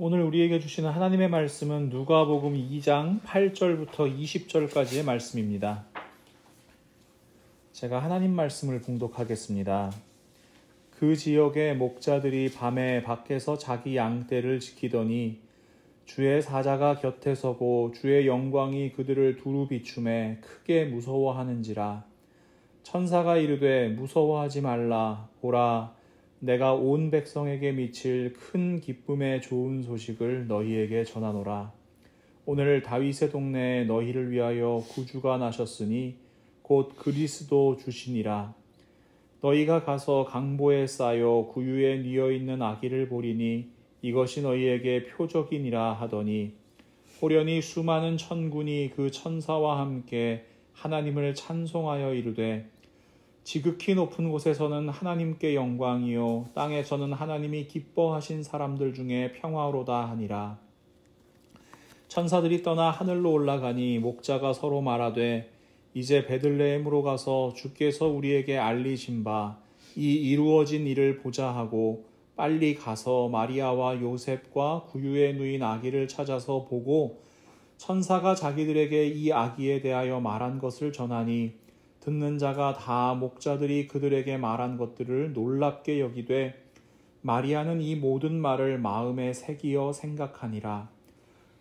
오늘 우리에게 주시는 하나님의 말씀은 누가복음 2장 8절부터 20절까지의 말씀입니다. 제가 하나님 말씀을 봉독하겠습니다. 그 지역의 목자들이 밤에 밖에서 자기 양떼를 지키더니 주의 사자가 곁에 서고 주의 영광이 그들을 두루 비추매 크게 무서워하는지라. 천사가 이르되 무서워하지 말라. 보라, 내가 온 백성에게 미칠 큰 기쁨의 좋은 소식을 너희에게 전하노라. 오늘 다윗의 동네에 너희를 위하여 구주가 나셨으니 곧 그리스도 주시니라. 너희가 가서 강보에 쌓여 구유에 뉘어 있는 아기를 보리니 이것이 너희에게 표적이니라 하더니, 호련히 수많은 천군이 그 천사와 함께 하나님을 찬송하여 이르되, 지극히 높은 곳에서는 하나님께 영광이요 땅에서는 하나님이 기뻐하신 사람들 중에 평화로다 하니라. 천사들이 떠나 하늘로 올라가니 목자가 서로 말하되, 이제 베들레헴으로 가서 주께서 우리에게 알리신 바 이 이루어진 일을 보자 하고 빨리 가서 마리아와 요셉과 구유에 누인 아기를 찾아서 보고 천사가 자기들에게 이 아기에 대하여 말한 것을 전하니, 듣는 자가 다 목자들이 그들에게 말한 것들을 놀랍게 여기되 마리아는 이 모든 말을 마음에 새기어 생각하니라.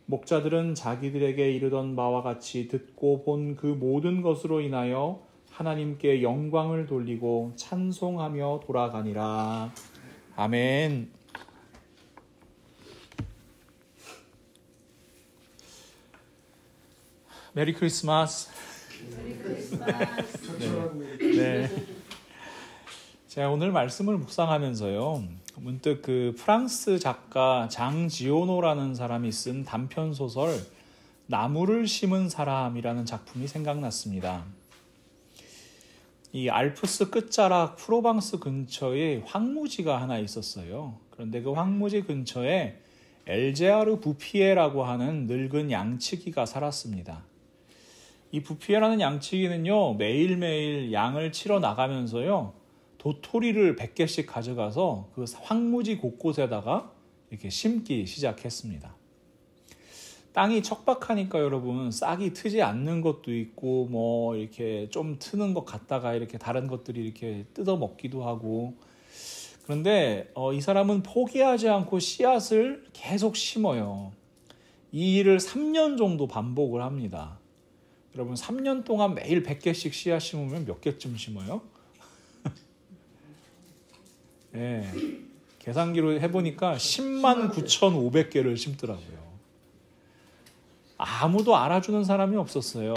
목자들은 자기들에게 이르던 바와 같이 듣고 본 그 모든 것으로 인하여 하나님께 영광을 돌리고 찬송하며 돌아가니라. 아멘. 메리 크리스마스. 네. 제가 오늘 말씀을 묵상하면서요, 문득 그 프랑스 작가 장 지오노라는 사람이 쓴 단편 소설 나무를 심은 사람이라는 작품이 생각났습니다. 이 알프스 끝자락 프로방스 근처에 황무지가 하나 있었어요. 그런데 그 황무지 근처에 엘제아르 부피에라고 하는 늙은 양치기가 살았습니다. 이 부피에라는 양치기는요, 매일매일 양을 치러 나가면서요, 도토리를 100개씩 가져가서 그 황무지 곳곳에다가 이렇게 심기 시작했습니다. 땅이 척박하니까 여러분, 싹이 트지 않는 것도 있고, 뭐 이렇게 좀 트는 것 같다가 이렇게 다른 것들이 이렇게 뜯어 먹기도 하고. 그런데 이 사람은 포기하지 않고 씨앗을 계속 심어요. 이 일을 3년 정도 반복을 합니다. 여러분, 3년 동안 매일 100개씩 씨앗 심으면 몇 개쯤 심어요? 네, 계산기로 해보니까 10만 9,500개를 심더라고요. 아무도 알아주는 사람이 없었어요.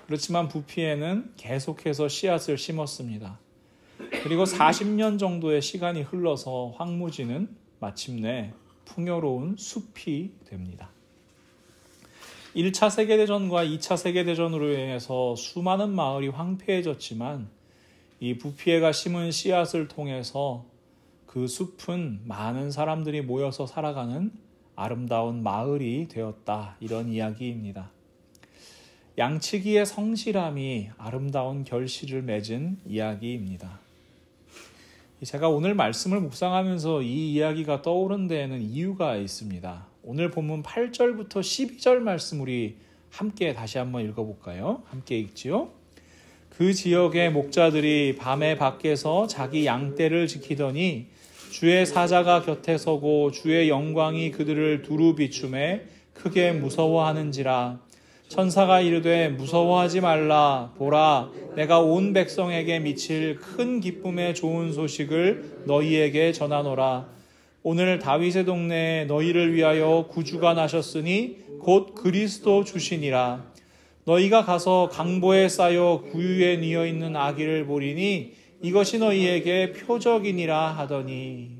그렇지만 부피에는 계속해서 씨앗을 심었습니다. 그리고 40년 정도의 시간이 흘러서 황무지는 마침내 풍요로운 숲이 됩니다. 1차 세계대전과 2차 세계대전으로 인해서 수많은 마을이 황폐해졌지만 이 부피에가 심은 씨앗을 통해서 그 숲은 많은 사람들이 모여서 살아가는 아름다운 마을이 되었다. 이런 이야기입니다. 양치기의 성실함이 아름다운 결실을 맺은 이야기입니다. 제가 오늘 말씀을 묵상하면서 이 이야기가 떠오른 데에는 이유가 있습니다. 오늘 본문 8절부터 12절 말씀 우리 함께 다시 한번 읽어볼까요? 함께 읽지요. 그 지역의 목자들이 밤에 밖에서 자기 양떼를 지키더니 주의 사자가 곁에 서고 주의 영광이 그들을 두루 비추매 크게 무서워하는지라. 천사가 이르되 무서워하지 말라. 보라, 내가 온 백성에게 미칠 큰 기쁨의 좋은 소식을 너희에게 전하노라. 오늘 다윗의 동네에 너희를 위하여 구주가 나셨으니 곧 그리스도 주시니라. 너희가 가서 강보에 쌓여 구유에 뉘어 있는 아기를 보리니 이것이 너희에게 표적이니라 하더니.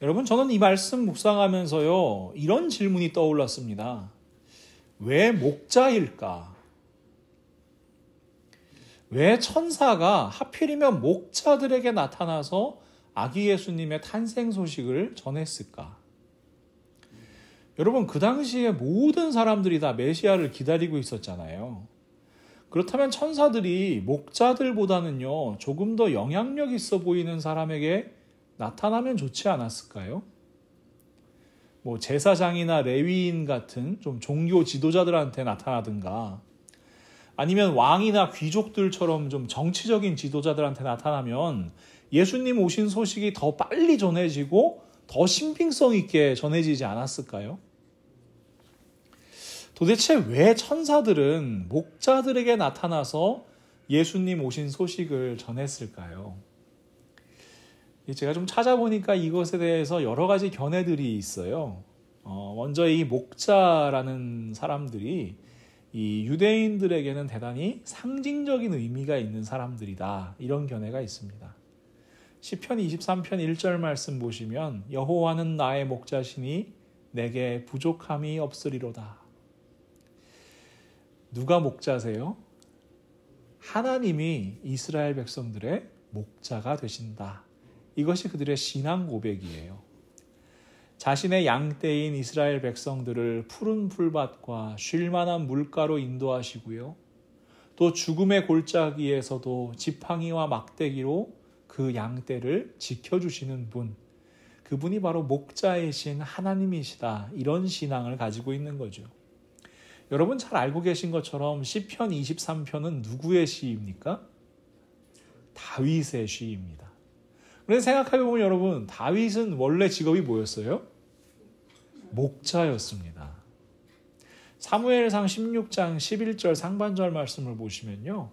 여러분, 저는 이 말씀 묵상하면서요, 이런 질문이 떠올랐습니다. 왜 목자일까? 왜 천사가 하필이면 목자들에게 나타나서 아기 예수님의 탄생 소식을 전했을까? 여러분, 그 당시에 모든 사람들이 다 메시아를 기다리고 있었잖아요. 그렇다면 천사들이 목자들보다는요, 조금 더 영향력 있어 보이는 사람에게 나타나면 좋지 않았을까요? 뭐 제사장이나 레위인 같은 좀 종교 지도자들한테 나타나든가 아니면 왕이나 귀족들처럼 좀 정치적인 지도자들한테 나타나면 예수님 오신 소식이 더 빨리 전해지고 더 신빙성 있게 전해지지 않았을까요? 도대체 왜 천사들은 목자들에게 나타나서 예수님 오신 소식을 전했을까요? 제가 좀 찾아보니까 이것에 대해서 여러 가지 견해들이 있어요. 먼저 이 목자라는 사람들이 이 유대인들에게는 대단히 상징적인 의미가 있는 사람들이다. 이런 견해가 있습니다. 시편 23편 1절 말씀 보시면 여호와는 나의 목자시니 내게 부족함이 없으리로다. 누가 목자세요? 하나님이 이스라엘 백성들의 목자가 되신다. 이것이 그들의 신앙 고백이에요. 자신의 양떼인 이스라엘 백성들을 푸른 풀밭과 쉴만한 물가로 인도하시고요. 또 죽음의 골짜기에서도 지팡이와 막대기로 그 양떼를 지켜주시는 분, 그분이 바로 목자이신 하나님이시다. 이런 신앙을 가지고 있는 거죠. 여러분 잘 알고 계신 것처럼 시편 23편은 누구의 시입니까? 다윗의 시입니다. 그런데 생각해보면 여러분, 다윗은 원래 직업이 뭐였어요? 목자였습니다. 사무엘상 16장 11절 상반절 말씀을 보시면요.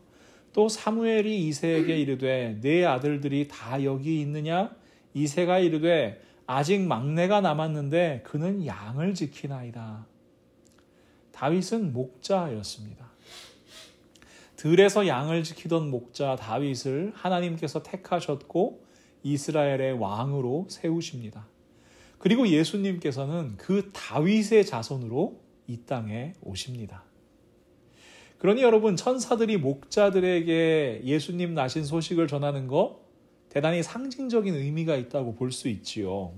또 사무엘이 이새에게 이르되 네 아들들이 다 여기 있느냐? 이새가 이르되 아직 막내가 남았는데 그는 양을 지키나이다. 다윗은 목자였습니다. 들에서 양을 지키던 목자 다윗을 하나님께서 택하셨고 이스라엘의 왕으로 세우십니다. 그리고 예수님께서는 그 다윗의 자손으로 이 땅에 오십니다. 그러니 여러분, 천사들이 목자들에게 예수님 나신 소식을 전하는 거 대단히 상징적인 의미가 있다고 볼 수 있지요.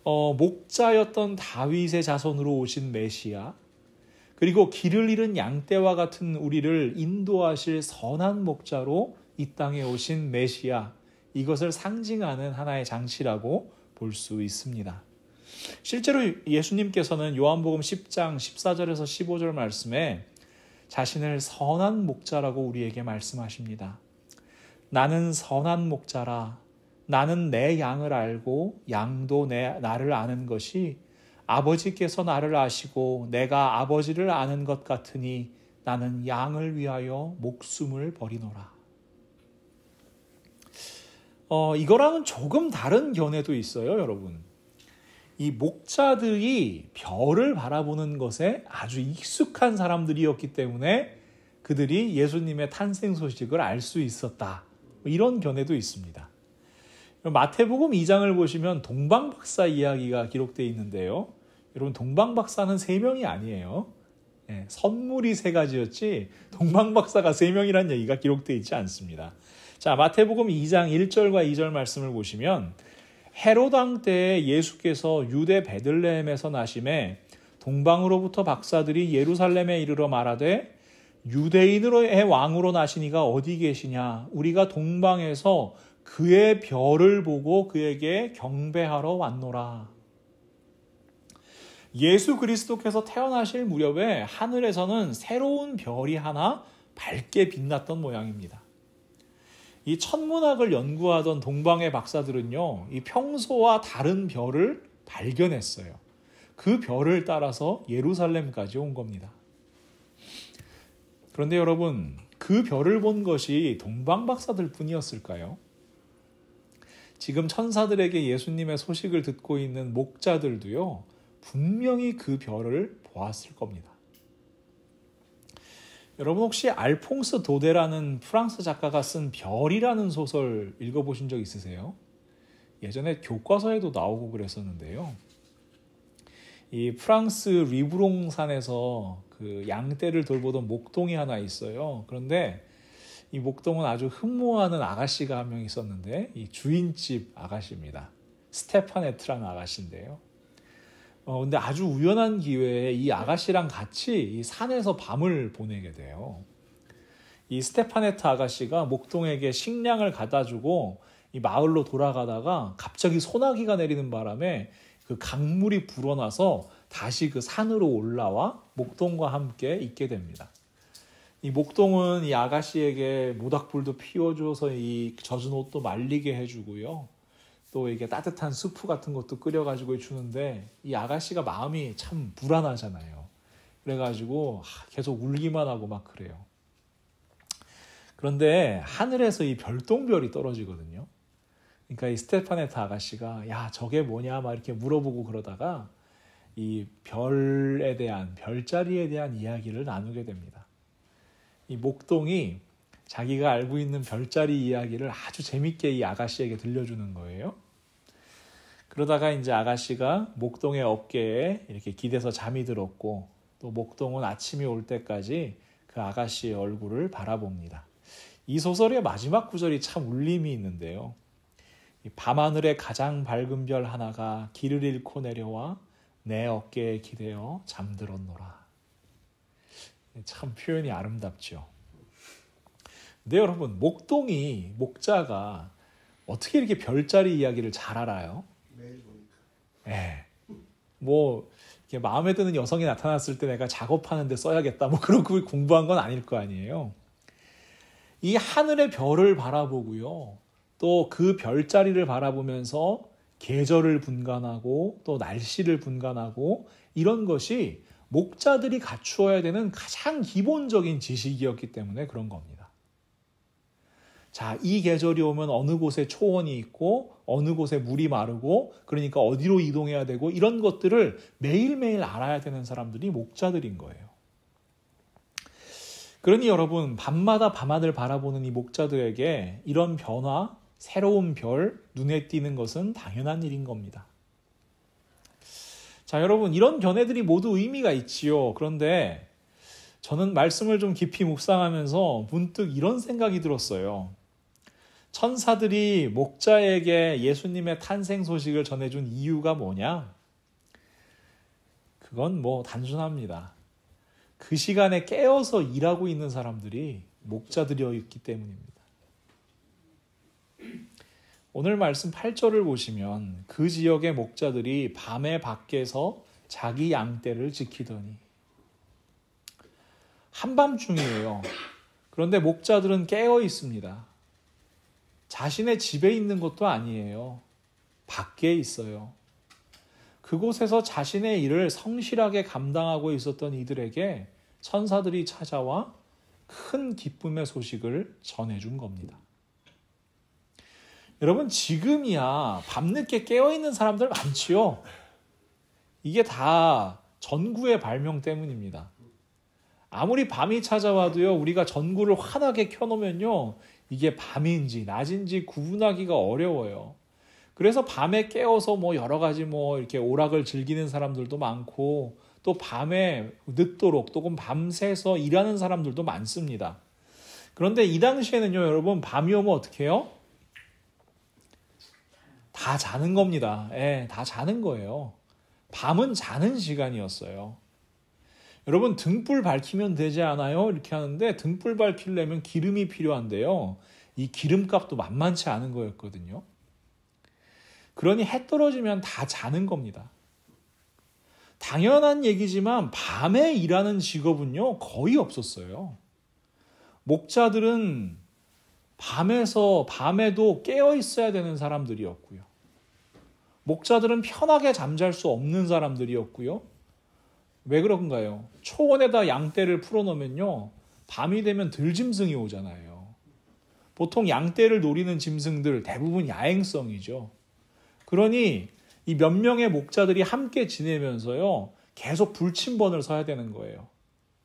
목자였던 다윗의 자손으로 오신 메시아, 그리고 길을 잃은 양떼와 같은 우리를 인도하실 선한 목자로 이 땅에 오신 메시아, 이것을 상징하는 하나의 장치라고 볼 수 있습니다. 실제로 예수님께서는 요한복음 10장 14절에서 15절 말씀에 자신을 선한 목자라고 우리에게 말씀하십니다. 나는 선한 목자라. 나는 내 양을 알고 양도 나를 아는 것이 아버지께서 나를 아시고 내가 아버지를 아는 것 같으니 나는 양을 위하여 목숨을 버리노라. 이거랑은 조금 다른 견해도 있어요, 여러분. 이 목자들이 별을 바라보는 것에 아주 익숙한 사람들이었기 때문에 그들이 예수님의 탄생 소식을 알 수 있었다. 이런 견해도 있습니다. 마태복음 2장을 보시면 동방박사 이야기가 기록되어 있는데요. 여러분, 동방박사는 3명이 아니에요. 선물이 3가지였지 동방박사가 3명이라는 얘기가 기록되어 있지 않습니다. 자, 마태복음 2장 1절과 2절 말씀을 보시면 헤롯 왕 때에 예수께서 유대 베들레헴에서 나심에 동방으로부터 박사들이 예루살렘에 이르러 말하되 유대인으로의 왕으로 나시니가 어디 계시냐? 우리가 동방에서 그의 별을 보고 그에게 경배하러 왔노라. 예수 그리스도께서 태어나실 무렵에 하늘에서는 새로운 별이 하나 밝게 빛났던 모양입니다. 이 천문학을 연구하던 동방의 박사들은요, 이 평소와 다른 별을 발견했어요. 그 별을 따라서 예루살렘까지 온 겁니다. 그런데 여러분, 그 별을 본 것이 동방 박사들 뿐이었을까요? 지금 천사들에게 예수님의 소식을 듣고 있는 목자들도요, 분명히 그 별을 보았을 겁니다. 여러분, 혹시 알퐁스 도데라는 프랑스 작가가 쓴 별이라는 소설 읽어보신 적 있으세요? 예전에 교과서에도 나오고 그랬었는데요. 이 프랑스 리브롱산에서 그 양떼를 돌보던 목동이 하나 있어요. 그런데 이 목동은 아주 흠모하는 아가씨가 한 명 있었는데 이 주인집 아가씨입니다. 스테파네트라는 아가씨인데요. 근데 아주 우연한 기회에 이 아가씨랑 같이 이 산에서 밤을 보내게 돼요. 이 스테파네트 아가씨가 목동에게 식량을 갖다 주고 이 마을로 돌아가다가 갑자기 소나기가 내리는 바람에 그 강물이 불어나서 다시 그 산으로 올라와 목동과 함께 있게 됩니다. 이 목동은 이 아가씨에게 모닥불도 피워줘서 이 젖은 옷도 말리게 해주고요. 또 이게 따뜻한 수프 같은 것도 끓여가지고 주는데 이 아가씨가 마음이 참 불안하잖아요. 그래가지고 계속 울기만 하고 막 그래요. 그런데 하늘에서 이 별똥별이 떨어지거든요. 그러니까 이 스테파네타 아가씨가 야 저게 뭐냐 막 이렇게 물어보고 그러다가 이 별에 대한 별자리에 대한 이야기를 나누게 됩니다. 이 목동이 자기가 알고 있는 별자리 이야기를 아주 재밌게 이 아가씨에게 들려주는 거예요. 그러다가 이제 아가씨가 목동의 어깨에 이렇게 기대서 잠이 들었고 또 목동은 아침이 올 때까지 그 아가씨의 얼굴을 바라봅니다. 이 소설의 마지막 구절이 참 울림이 있는데요. 밤하늘의 가장 밝은 별 하나가 길을 잃고 내려와 내 어깨에 기대어 잠들었노라. 참 표현이 아름답죠. 근데 여러분 목동이 목자가 어떻게 이렇게 별자리 이야기를 잘 알아요? 매일 보니까. 네. 뭐 이렇게 마음에 드는 여성이 나타났을 때 내가 작업하는데 써야겠다 뭐 그런 걸 공부한 건 아닐 거 아니에요. 이 하늘의 별을 바라보고요. 또 그 별자리를 바라보면서 계절을 분간하고 또 날씨를 분간하고 이런 것이 목자들이 갖추어야 되는 가장 기본적인 지식이었기 때문에 그런 겁니다. 자, 이 계절이 오면 어느 곳에 초원이 있고 어느 곳에 물이 마르고 그러니까 어디로 이동해야 되고 이런 것들을 매일매일 알아야 되는 사람들이 목자들인 거예요. 그러니 여러분 밤마다 밤하늘 바라보는 이 목자들에게 이런 변화, 새로운 별, 눈에 띄는 것은 당연한 일인 겁니다. 자, 여러분 이런 변화들이 모두 의미가 있지요. 그런데 저는 말씀을 좀 깊이 묵상하면서 문득 이런 생각이 들었어요. 천사들이 목자에게 예수님의 탄생 소식을 전해준 이유가 뭐냐? 그건 뭐 단순합니다. 그 시간에 깨어서 일하고 있는 사람들이 목자들이었기 때문입니다. 오늘 말씀 8절을 보시면 그 지역의 목자들이 밤에 밖에서 자기 양떼를 지키더니 한밤중이에요. 그런데 목자들은 깨어 있습니다. 자신의 집에 있는 것도 아니에요. 밖에 있어요. 그곳에서 자신의 일을 성실하게 감당하고 있었던 이들에게 천사들이 찾아와 큰 기쁨의 소식을 전해준 겁니다. 여러분 지금이야 밤늦게 깨어있는 사람들 많지요. 이게 다 전구의 발명 때문입니다. 아무리 밤이 찾아와도요 우리가 전구를 환하게 켜놓으면요 이게 밤인지 낮인지 구분하기가 어려워요. 그래서 밤에 깨어서 뭐 여러 가지 뭐 이렇게 오락을 즐기는 사람들도 많고 또 밤에 늦도록 또는 밤새서 일하는 사람들도 많습니다. 그런데 이 당시에는요 여러분 밤이 오면 어떻게 해요? 다 자는 겁니다. 예, 다 자는 거예요. 밤은 자는 시간이었어요. 여러분 등불 밝히면 되지 않아요? 이렇게 하는데 등불 밝히려면 기름이 필요한데요. 이 기름값도 만만치 않은 거였거든요. 그러니 해 떨어지면 다 자는 겁니다. 당연한 얘기지만 밤에 일하는 직업은요 거의 없었어요. 목자들은 밤에도 깨어 있어야 되는 사람들이었고요. 목자들은 편하게 잠잘 수 없는 사람들이었고요. 왜 그런가요? 초원에다 양떼를 풀어놓으면요 밤이 되면 들짐승이 오잖아요. 보통 양떼를 노리는 짐승들 대부분 야행성이죠. 그러니 이 몇 명의 목자들이 함께 지내면서요 계속 불침번을 서야 되는 거예요.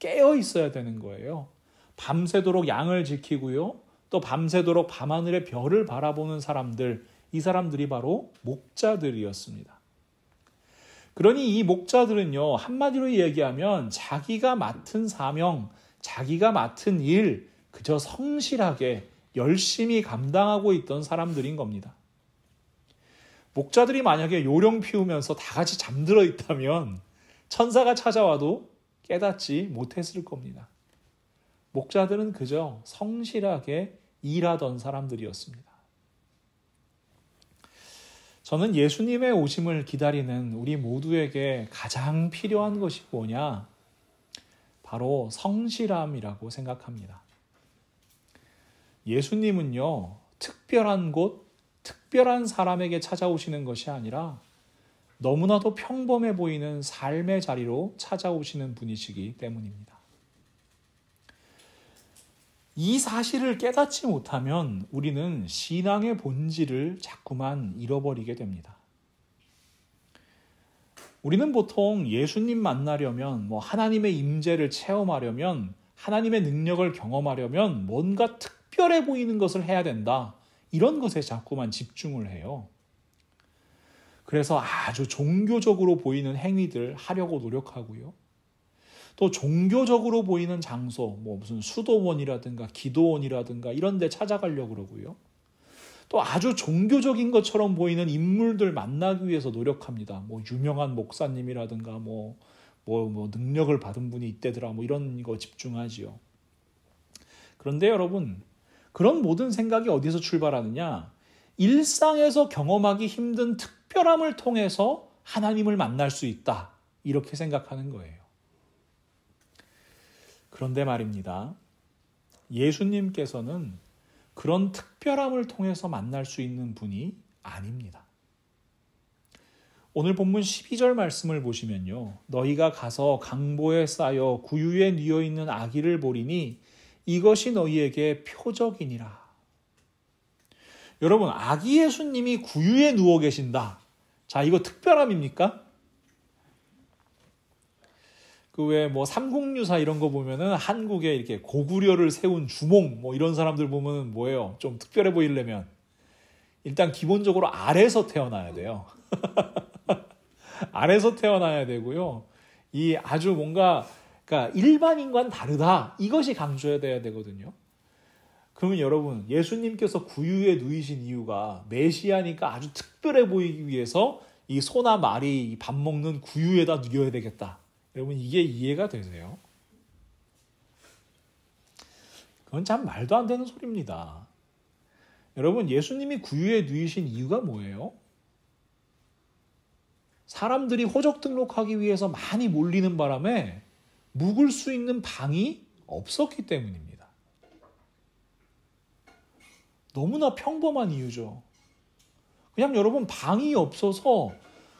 깨어 있어야 되는 거예요. 밤새도록 양을 지키고요. 또 밤새도록 밤하늘의 별을 바라보는 사람들, 이 사람들이 바로 목자들이었습니다. 그러니 이 목자들은요 한마디로 얘기하면 자기가 맡은 사명, 자기가 맡은 일 그저 성실하게 열심히 감당하고 있던 사람들인 겁니다. 목자들이 만약에 요령 피우면서 다 같이 잠들어 있다면 천사가 찾아와도 깨닫지 못했을 겁니다. 목자들은 그저 성실하게 일하던 사람들이었습니다. 저는 예수님의 오심을 기다리는 우리 모두에게 가장 필요한 것이 뭐냐? 바로 성실함이라고 생각합니다. 예수님은요, 특별한 곳, 특별한 사람에게 찾아오시는 것이 아니라 너무나도 평범해 보이는 삶의 자리로 찾아오시는 분이시기 때문입니다. 이 사실을 깨닫지 못하면 우리는 신앙의 본질을 자꾸만 잃어버리게 됩니다. 우리는 보통 예수님 만나려면, 하나님의 임재를 체험하려면, 하나님의 능력을 경험하려면 뭔가 특별해 보이는 것을 해야 된다. 이런 것에 자꾸만 집중을 해요. 그래서 아주 종교적으로 보이는 행위들 하려고 노력하고요. 또 종교적으로 보이는 장소, 무슨 수도원이라든가 기도원이라든가 이런 데 찾아가려고 그러고요. 또 아주 종교적인 것처럼 보이는 인물들 만나기 위해서 노력합니다. 유명한 목사님이라든가 능력을 받은 분이 있대더라 이런 거 집중하지요. 그런데 여러분, 그런 모든 생각이 어디서 출발하느냐? 일상에서 경험하기 힘든 특별함을 통해서 하나님을 만날 수 있다. 이렇게 생각하는 거예요. 그런데 말입니다. 예수님께서는 그런 특별함을 통해서 만날 수 있는 분이 아닙니다. 오늘 본문 12절 말씀을 보시면요. 너희가 가서 강보에 쌓여 구유에 뉘어 있는 아기를 보리니 이것이 너희에게 표적이니라. 여러분, 아기 예수님이 구유에 누워 계신다. 자, 이거 특별함입니까? 삼국유사 이런 거 보면은 한국에 이렇게 고구려를 세운 주몽 이런 사람들 보면은 뭐예요? 좀 특별해 보이려면 일단 기본적으로 아래서 태어나야 돼요. 아래서 태어나야 되고요. 이 아주 그러니까 일반인과는 다르다. 이것이 강조해야 되거든요. 그러면 여러분, 예수님께서 구유에 누이신 이유가 메시아니까 아주 특별해 보이기 위해서 이 소나 말이 밥 먹는 구유에다 누워야 되겠다. 여러분, 이게 이해가 되세요? 그건 참 말도 안 되는 소리입니다. 여러분, 예수님이 구유에 누이신 이유가 뭐예요? 사람들이 호적 등록하기 위해서 많이 몰리는 바람에 묵을 수 있는 방이 없었기 때문입니다. 너무나 평범한 이유죠. 그냥 여러분, 방이 없어서,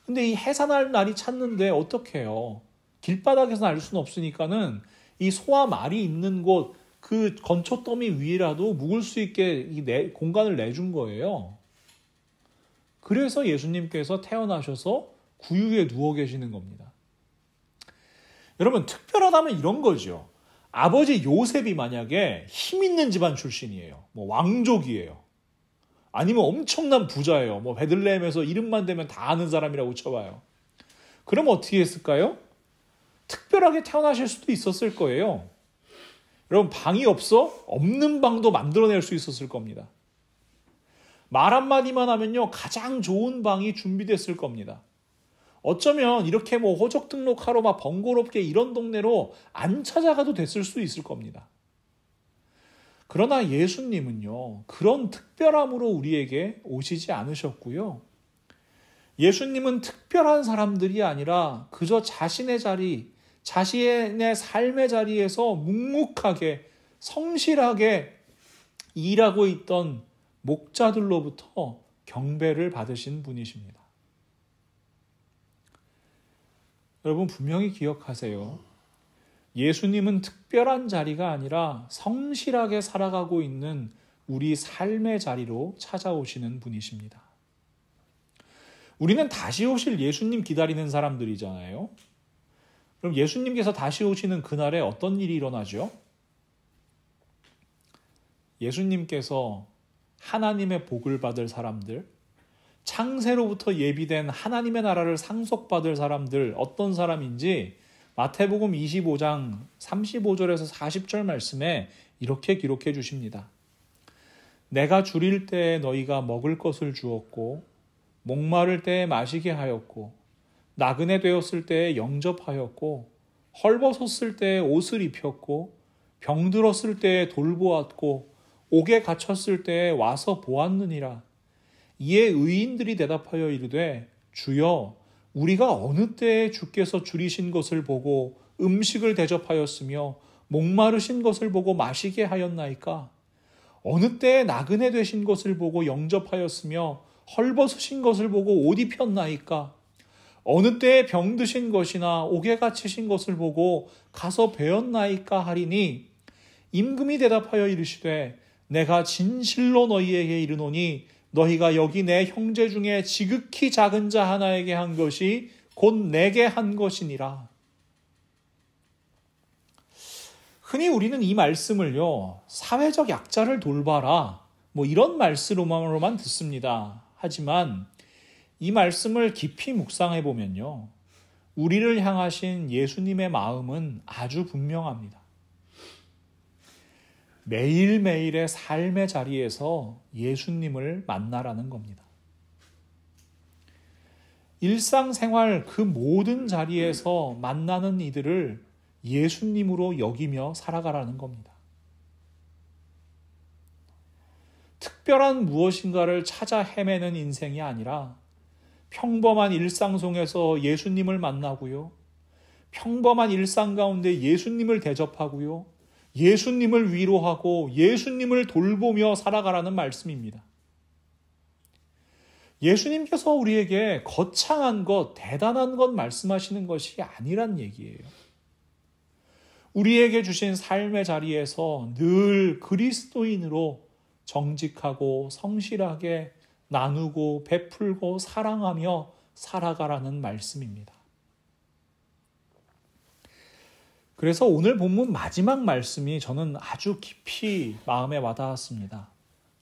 근데 이 해산할 날이 찼는데 어떻게 해요? 길바닥에서 날 수는 없으니까는 이 소와 말이 있는 곳, 그 건초 더미 위라도 묵을 수 있게 공간을 내준 거예요. 그래서 예수님께서 태어나셔서 구유에 누워 계시는 겁니다. 여러분, 특별하다면 이런 거죠. 아버지 요셉이 만약에 힘 있는 집안 출신이에요. 왕족이에요. 아니면 엄청난 부자예요. 베들레헴에서 이름만 대면 다 아는 사람이라고 쳐봐요. 그럼 어떻게 했을까요? 특별하게 태어나실 수도 있었을 거예요. 여러분, 방이 없는 방도 만들어낼 수 있었을 겁니다. 말 한마디만 하면요, 가장 좋은 방이 준비됐을 겁니다. 어쩌면 이렇게 호적 등록하러 번거롭게 이런 동네로 안 찾아가도 됐을 수 있을 겁니다. 그러나 예수님은요, 그런 특별함으로 우리에게 오시지 않으셨고요. 예수님은 특별한 사람들이 아니라 그저 자신의 자리, 자신의 삶의 자리에서 묵묵하게 성실하게 일하고 있던 목자들로부터 경배를 받으신 분이십니다. 여러분, 분명히 기억하세요. 예수님은 특별한 자리가 아니라 성실하게 살아가고 있는 우리 삶의 자리로 찾아오시는 분이십니다. 우리는 다시 오실 예수님 기다리는 사람들이잖아요. 그럼 예수님께서 다시 오시는 그날에 어떤 일이 일어나죠? 예수님께서 하나님의 복을 받을 사람들, 창세로부터 예비된 하나님의 나라를 상속받을 사람들, 어떤 사람인지 마태복음 25장 35절에서 40절 말씀에 이렇게 기록해 주십니다. 내가 줄일 때에 너희가 먹을 것을 주었고 목마를 때에 마시게 하였고 나그네 되었을 때에 영접하였고 헐벗었을 때에 옷을 입혔고 병들었을 때에 돌보았고 옥에 갇혔을 때에 와서 보았느니라. 이에 의인들이 대답하여 이르되 주여 우리가 어느 때에 주께서 줄이신 것을 보고 음식을 대접하였으며 목마르신 것을 보고 마시게 하였나이까? 어느 때에 나그네 되신 것을 보고 영접하였으며 헐벗으신 것을 보고 옷 입혔나이까? 어느 때에 병드신 것이나 옥에 갇히신 것을 보고 가서 배웠나이까 하리니 임금이 대답하여 이르시되 내가 진실로 너희에게 이르노니 너희가 여기 내 형제 중에 지극히 작은 자 하나에게 한 것이 곧 내게 한 것이니라. 흔히 우리는 이 말씀을요, 사회적 약자를 돌봐라, 이런 말씀으로만 듣습니다. 하지만 이 말씀을 깊이 묵상해 보면요, 우리를 향하신 예수님의 마음은 아주 분명합니다. 매일매일의 삶의 자리에서 예수님을 만나라는 겁니다. 일상생활 그 모든 자리에서 만나는 이들을 예수님으로 여기며 살아가라는 겁니다. 특별한 무엇인가를 찾아 헤매는 인생이 아니라 평범한 일상 속에서 예수님을 만나고요, 평범한 일상 가운데 예수님을 대접하고요, 예수님을 위로하고 예수님을 돌보며 살아가라는 말씀입니다. 예수님께서 우리에게 거창한 것, 대단한 것 말씀하시는 것이 아니란 얘기예요. 우리에게 주신 삶의 자리에서 늘 그리스도인으로 정직하고 성실하게 나누고 베풀고 사랑하며 살아가라는 말씀입니다. 그래서 오늘 본문 마지막 말씀이 저는 아주 깊이 마음에 와닿았습니다.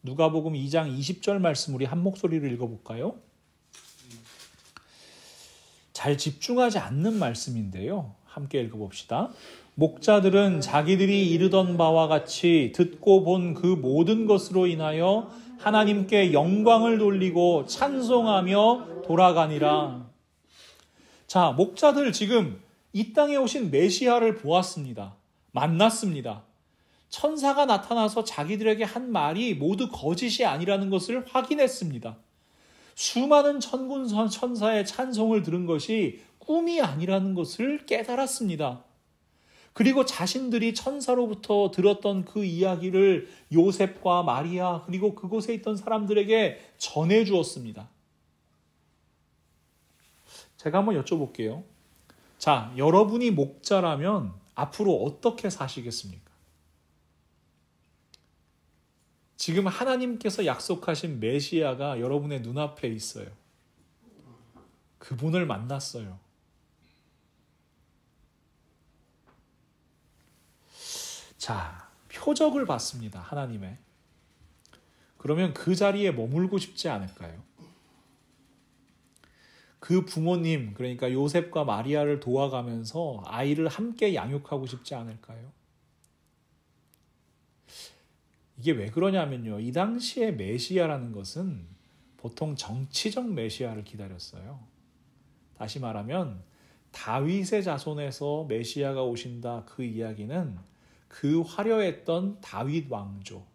누가복음 2장 20절 말씀 우리 한 목소리로 읽어볼까요? 잘 집중하지 않는 말씀인데요. 함께 읽어봅시다. 목자들은 자기들이 이르던 바와 같이 듣고 본 그 모든 것으로 인하여 하나님께 영광을 돌리고 찬송하며 돌아가니라. 자, 목자들 지금 이 땅에 오신 메시아를 보았습니다. 만났습니다. 천사가 나타나서 자기들에게 한 말이 모두 거짓이 아니라는 것을 확인했습니다. 수많은 천군 천사의 찬송을 들은 것이 꿈이 아니라는 것을 깨달았습니다. 그리고 자신들이 천사로부터 들었던 그 이야기를 요셉과 마리아 그리고 그곳에 있던 사람들에게 전해주었습니다. 제가 한번 여쭤볼게요. 자, 여러분이 목자라면 앞으로 어떻게 사시겠습니까? 지금 하나님께서 약속하신 메시아가 여러분의 눈앞에 있어요. 그분을 만났어요. 자, 표적을 받습니다. 하나님의. 그러면 그 자리에 머물고 싶지 않을까요? 그 부모님, 그러니까 요셉과 마리아를 도와가면서 아이를 함께 양육하고 싶지 않을까요? 이게 왜 그러냐면요. 이 당시에 메시아라는 것은 보통 정치적 메시아를 기다렸어요. 다시 말하면 다윗의 자손에서 메시아가 오신다, 그 이야기는 그 화려했던 다윗 왕조,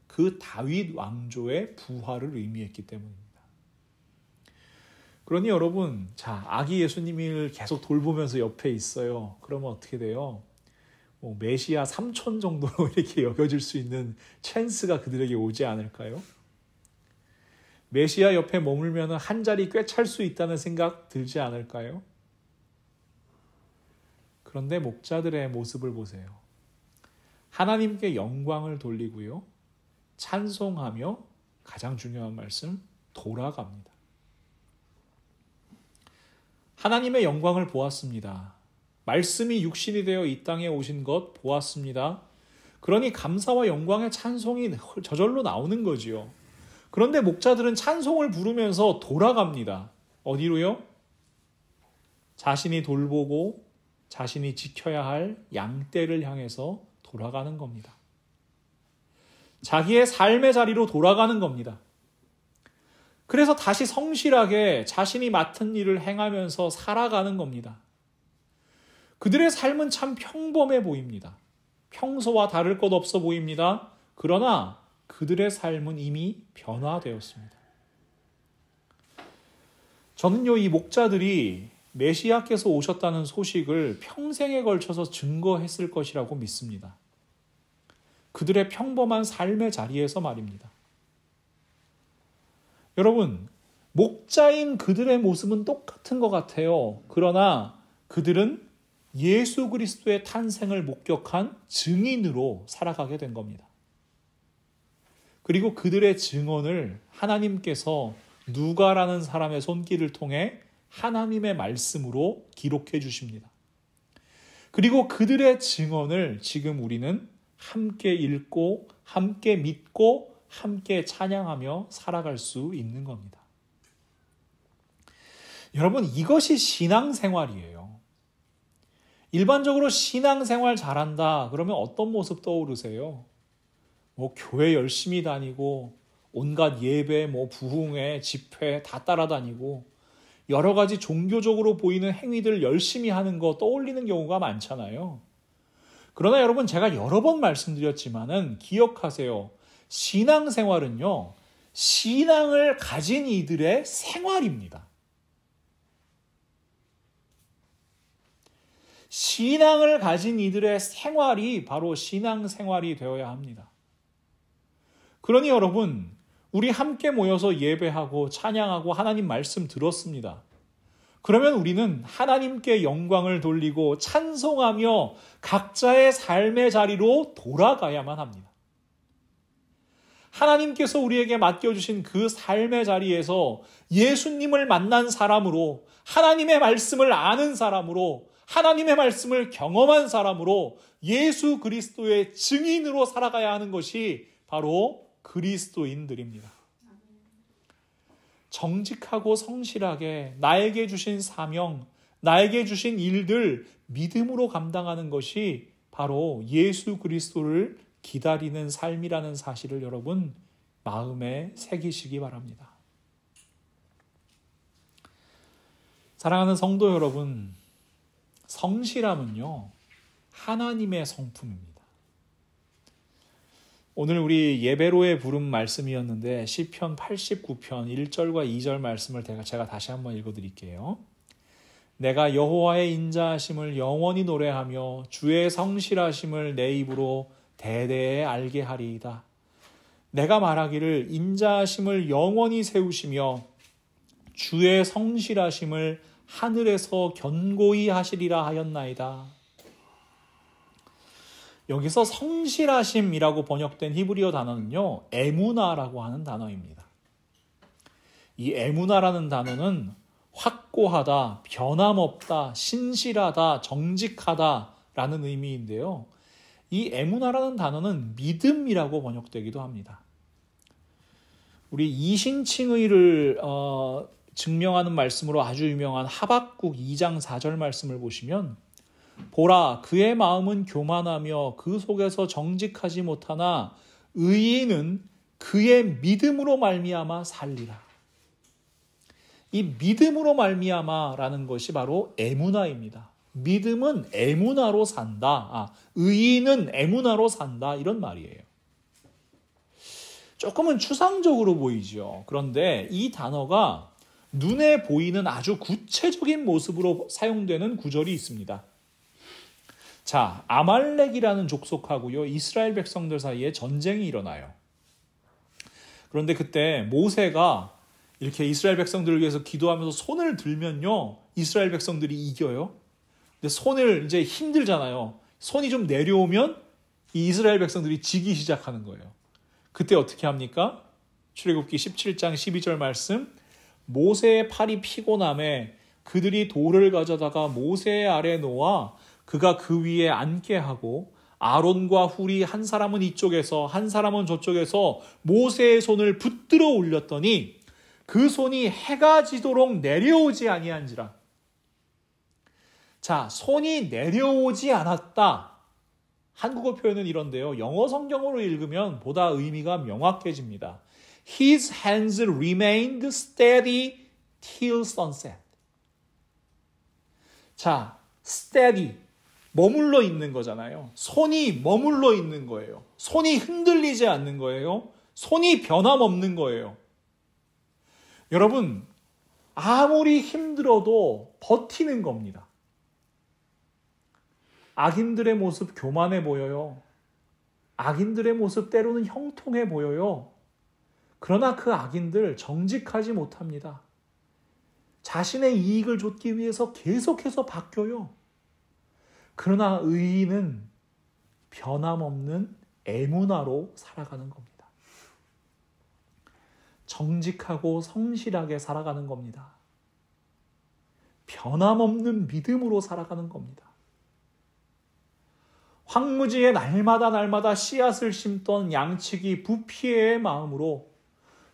그 다윗 왕조의 부활을 의미했기 때문입니다. 그러니 여러분, 자, 아기 예수님을 계속 돌보면서 옆에 있어요. 그러면 어떻게 돼요? 메시아 삼촌 정도로 이렇게 여겨질 수 있는 찬스가 그들에게 오지 않을까요? 메시아 옆에 머물면 한 자리 꽤 찰 수 있다는 생각 들지 않을까요? 그런데 목자들의 모습을 보세요. 하나님께 영광을 돌리고요, 찬송하며 가장 중요한 말씀, 돌아갑니다. 하나님의 영광을 보았습니다. 말씀이 육신이 되어 이 땅에 오신 것 보았습니다. 그러니 감사와 영광의 찬송이 저절로 나오는 거지요. 그런데 목자들은 찬송을 부르면서 돌아갑니다. 어디로요? 자신이 돌보고 자신이 지켜야 할 양떼를 향해서 돌아가는 겁니다. 자기의 삶의 자리로 돌아가는 겁니다. 그래서 다시 성실하게 자신이 맡은 일을 행하면서 살아가는 겁니다. 그들의 삶은 참 평범해 보입니다. 평소와 다를 것 없어 보입니다. 그러나 그들의 삶은 이미 변화되었습니다. 저는요, 이 목자들이 메시아께서 오셨다는 소식을 평생에 걸쳐서 증거했을 것이라고 믿습니다. 그들의 평범한 삶의 자리에서 말입니다. 여러분, 목자인 그들의 모습은 똑같은 것 같아요. 그러나 그들은 예수 그리스도의 탄생을 목격한 증인으로 살아가게 된 겁니다. 그리고 그들의 증언을 하나님께서 누가라는 사람의 손길을 통해 하나님의 말씀으로 기록해 주십니다. 그리고 그들의 증언을 지금 우리는 함께 읽고 함께 믿고 함께 찬양하며 살아갈 수 있는 겁니다. 여러분, 이것이 신앙생활이에요. 일반적으로 신앙생활 잘한다 그러면 어떤 모습 떠오르세요? 교회 열심히 다니고 온갖 예배, 부흥회, 집회 다 따라다니고 여러 가지 종교적으로 보이는 행위들 열심히 하는 거 떠올리는 경우가 많잖아요. 그러나 여러분, 제가 여러 번 말씀드렸지만은 기억하세요. 신앙생활은요, 신앙을 가진 이들의 생활입니다. 신앙을 가진 이들의 생활이 바로 신앙생활이 되어야 합니다. 그러니 여러분, 우리 함께 모여서 예배하고 찬양하고 하나님 말씀 들었습니다. 그러면 우리는 하나님께 영광을 돌리고 찬송하며 각자의 삶의 자리로 돌아가야만 합니다. 하나님께서 우리에게 맡겨주신 그 삶의 자리에서 예수님을 만난 사람으로, 하나님의 말씀을 아는 사람으로, 하나님의 말씀을 경험한 사람으로 예수 그리스도의 증인으로 살아가야 하는 것이 바로 그리스도인들입니다. 정직하고 성실하게 나에게 주신 사명, 나에게 주신 일들 믿음으로 감당하는 것이 바로 예수 그리스도를 기다리는 삶이라는 사실을 여러분 마음에 새기시기 바랍니다. 사랑하는 성도 여러분, 성실함은요, 하나님의 성품입니다. 오늘 우리 예배로의 부름 말씀이었는데 시편 89편 1절과 2절 말씀을 제가 다시 한번 읽어드릴게요. 내가 여호와의 인자하심을 영원히 노래하며 주의 성실하심을 내 입으로 대대에 알게 하리이다. 내가 말하기를 인자하심을 영원히 세우시며 주의 성실하심을 하늘에서 견고히 하시리라 하였나이다. 여기서 성실하심이라고 번역된 히브리어 단어는요, 에무나라고 하는 단어입니다. 이 에무나라는 단어는 확고하다, 변함없다, 신실하다, 정직하다라는 의미인데요. 이 에무나라는 단어는 믿음이라고 번역되기도 합니다. 우리 이신칭의를 증명하는 말씀으로 아주 유명한 하박국 2장 4절 말씀을 보시면 보라, 그의 마음은 교만하며 그 속에서 정직하지 못하나 의인은 그의 믿음으로 말미암아 살리라. 이 믿음으로 말미암아라는 것이 바로 에무나입니다. 믿음은 에무나로 산다. 의인은 에무나로 산다. 이런 말이에요. 조금은 추상적으로 보이죠. 그런데 이 단어가 눈에 보이는 아주 구체적인 모습으로 사용되는 구절이 있습니다. 자, 아말렉이라는 족속하고요, 이스라엘 백성들 사이에 전쟁이 일어나요. 그런데 그때 모세가 이렇게 이스라엘 백성들을 위해서 기도하면서 손을 들면요, 이스라엘 백성들이 이겨요. 근데 손을 이제 힘들잖아요. 손이 좀 내려오면 이 이스라엘 백성들이 지기 시작하는 거예요. 그때 어떻게 합니까? 출애굽기 17장 12절 말씀. 모세의 팔이 피곤함에 그들이 돌을 가져다가 모세의 아래 놓아 그가 그 위에 앉게 하고 아론과 훌이 한 사람은 이쪽에서 한 사람은 저쪽에서 모세의 손을 붙들어 올렸더니 그 손이 해가 지도록 내려오지 아니한지라. 자, 손이 내려오지 않았다. 한국어 표현은 이런데요. 영어 성경으로 읽으면 보다 의미가 명확해집니다. His hands remained steady till sunset. 자, steady. 머물러 있는 거잖아요. 손이 머물러 있는 거예요. 손이 흔들리지 않는 거예요. 손이 변함없는 거예요. 여러분, 아무리 힘들어도 버티는 겁니다. 악인들의 모습 교만해 보여요. 악인들의 모습 때로는 형통해 보여요. 그러나 그 악인들 정직하지 못합니다. 자신의 이익을 좇기 위해서 계속해서 바뀌어요. 그러나 의인은 변함없는 에무나로 살아가는 겁니다. 정직하고 성실하게 살아가는 겁니다. 변함없는 믿음으로 살아가는 겁니다. 황무지에 날마다 씨앗을 심던 양치기 부피의 마음으로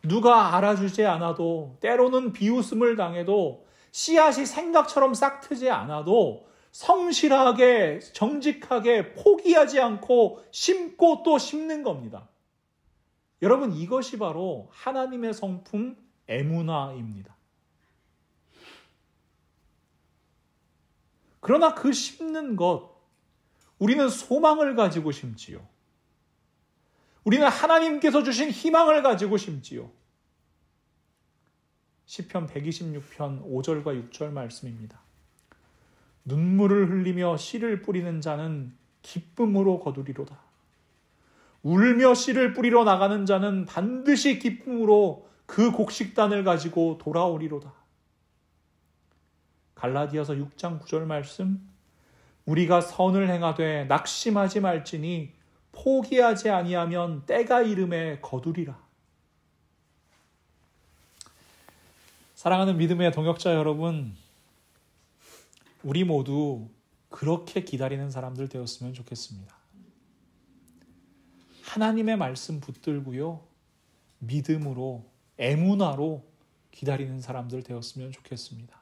누가 알아주지 않아도 때로는 비웃음을 당해도 씨앗이 생각처럼 싹트지 않아도 성실하게 정직하게 포기하지 않고 심고 또 심는 겁니다. 여러분, 이것이 바로 하나님의 성품 에무나입니다. 그러나 그 심는 것, 우리는 소망을 가지고 심지요. 우리는 하나님께서 주신 희망을 가지고 심지요. 시편 126편 5절과 6절 말씀입니다. 눈물을 흘리며 씨를 뿌리는 자는 기쁨으로 거두리로다. 울며 씨를 뿌리러 나가는 자는 반드시 기쁨으로 그 곡식단을 가지고 돌아오리로다. 갈라디아서 6장 9절 말씀, 우리가 선을 행하되 낙심하지 말지니 포기하지 아니하면 때가 이름에 거두리라. 사랑하는 믿음의 동역자 여러분, 우리 모두 그렇게 기다리는 사람들 되었으면 좋겠습니다. 하나님의 말씀 붙들고요, 믿음으로, 에무나로 기다리는 사람들 되었으면 좋겠습니다.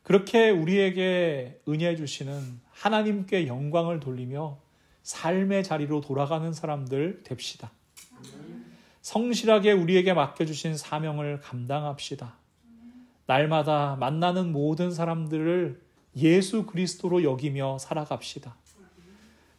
그렇게 우리에게 은혜 주시는 하나님께 영광을 돌리며 삶의 자리로 돌아가는 사람들 됩시다. 성실하게 우리에게 맡겨주신 사명을 감당합시다. 날마다 만나는 모든 사람들을 예수 그리스도로 여기며 살아갑시다.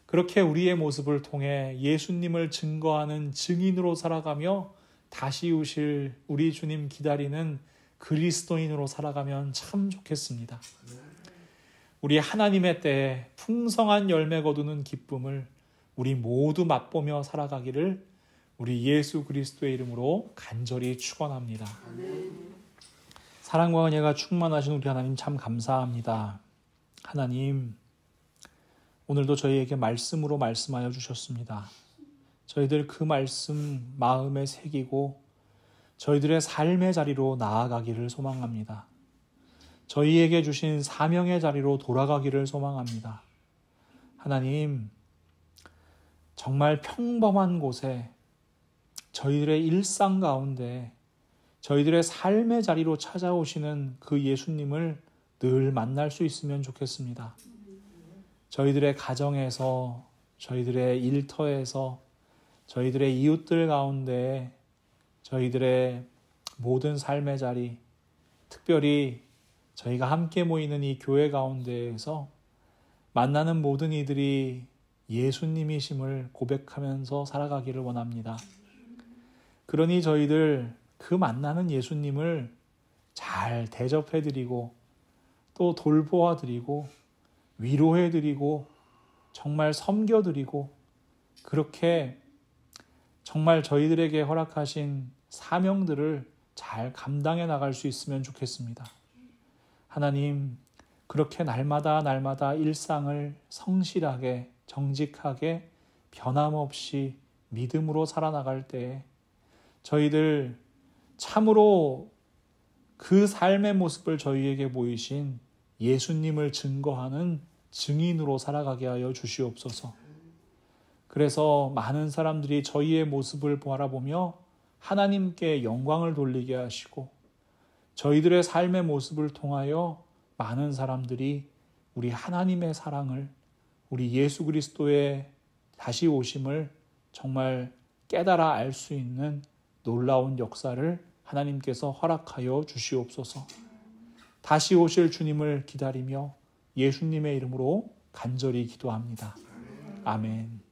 그렇게 우리의 모습을 통해 예수님을 증거하는 증인으로 살아가며 다시 오실 우리 주님 기다리는 그리스도인으로 살아가면 참 좋겠습니다. 우리 하나님의 때에 풍성한 열매 거두는 기쁨을 우리 모두 맛보며 살아가기를 우리 예수 그리스도의 이름으로 간절히 축원합니다. 사랑과 은혜가 충만하신 우리 하나님 참 감사합니다. 하나님, 오늘도 저희에게 말씀으로 말씀하여 주셨습니다. 저희들 그 말씀 마음에 새기고 저희들의 삶의 자리로 나아가기를 소망합니다. 저희에게 주신 사명의 자리로 돌아가기를 소망합니다. 하나님, 정말 평범한 곳에 저희들의 일상 가운데 저희들의 삶의 자리로 찾아오시는 그 예수님을 늘 만날 수 있으면 좋겠습니다. 저희들의 가정에서, 저희들의 일터에서, 저희들의 이웃들 가운데, 저희들의 모든 삶의 자리, 특별히 저희가 함께 모이는 이 교회 가운데에서 만나는 모든 이들이 예수님이심을 고백하면서 살아가기를 원합니다. 그러니 저희들 그 만나는 예수님을 잘 대접해드리고 또 돌보아드리고 위로해드리고 정말 섬겨드리고 그렇게 정말 저희들에게 허락하신 사명들을 잘 감당해 나갈 수 있으면 좋겠습니다. 하나님, 그렇게 날마다 일상을 성실하게 정직하게 변함없이 믿음으로 살아나갈 때에 저희들 참으로 그 삶의 모습을 저희에게 보이신 예수님을 증거하는 증인으로 살아가게 하여 주시옵소서. 그래서 많은 사람들이 저희의 모습을 바라보며 하나님께 영광을 돌리게 하시고 저희들의 삶의 모습을 통하여 많은 사람들이 우리 하나님의 사랑을, 우리 예수 그리스도의 다시 오심을 정말 깨달아 알 수 있는 놀라운 역사를 하나님께서 허락하여 주시옵소서. 다시 오실 주님을 기다리며 예수님의 이름으로 간절히 기도합니다. 아멘.